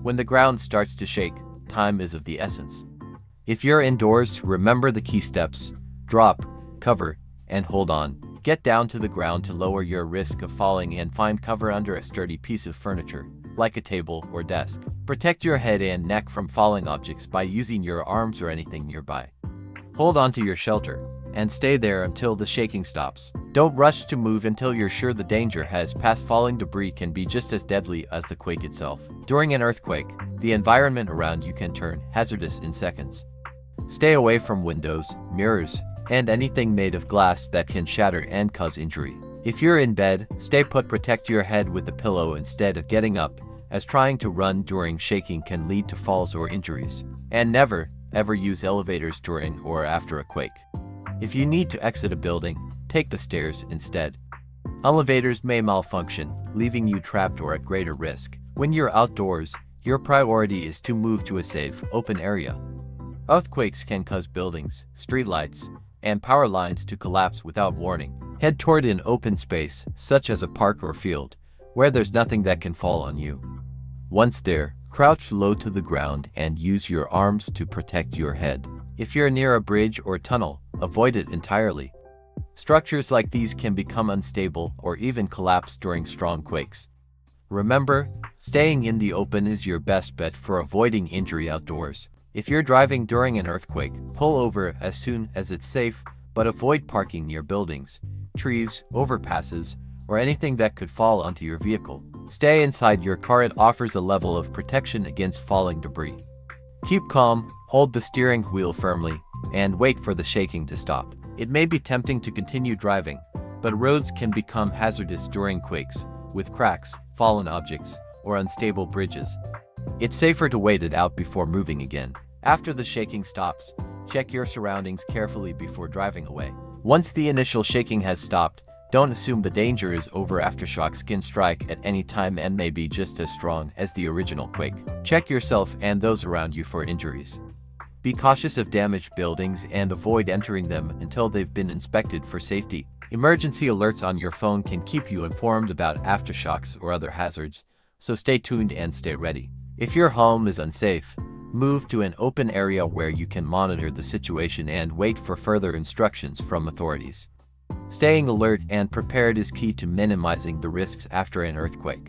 When the ground starts to shake, time is of the essence. If you're indoors, remember the key steps: drop, cover, and hold on. Get down to the ground to lower your risk of falling and find cover under a sturdy piece of furniture, like a table or desk. Protect your head and neck from falling objects by using your arms or anything nearby. Hold on to your shelter and stay there until the shaking stops. Don't rush to move until you're sure the danger has passed. Falling debris can be just as deadly as the quake itself. During an earthquake, the environment around you can turn hazardous in seconds. Stay away from windows, mirrors, and anything made of glass that can shatter and cause injury. If you're in bed, stay put. Protect your head with a pillow instead of getting up, as trying to run during shaking can lead to falls or injuries. And never, ever use elevators during or after a quake. If you need to exit a building, take the stairs instead. Elevators may malfunction, leaving you trapped or at greater risk. When you're outdoors, your priority is to move to a safe, open area. Earthquakes can cause buildings, streetlights, and power lines to collapse without warning. Head toward an open space, such as a park or field, where there's nothing that can fall on you. Once there, crouch low to the ground and use your arms to protect your head. If you're near a bridge or tunnel, avoid it entirely. Structures like these can become unstable or even collapse during strong quakes. Remember, staying in the open is your best bet for avoiding injury outdoors. If you're driving during an earthquake, pull over as soon as it's safe, but avoid parking near buildings, trees, overpasses, or anything that could fall onto your vehicle. Stay inside your car. It offers a level of protection against falling debris. Keep calm, hold the steering wheel firmly, and wait for the shaking to stop. It may be tempting to continue driving, but roads can become hazardous during quakes, with cracks, fallen objects, or unstable bridges. It's safer to wait it out before moving again. After the shaking stops, check your surroundings carefully before driving away. Once the initial shaking has stopped, don't assume the danger is over. Aftershocks can strike at any time and may be just as strong as the original quake. Check yourself and those around you for injuries. Be cautious of damaged buildings and avoid entering them until they've been inspected for safety. Emergency alerts on your phone can keep you informed about aftershocks or other hazards, so stay tuned and stay ready. If your home is unsafe, move to an open area where you can monitor the situation and wait for further instructions from authorities. Staying alert and prepared is key to minimizing the risks after an earthquake.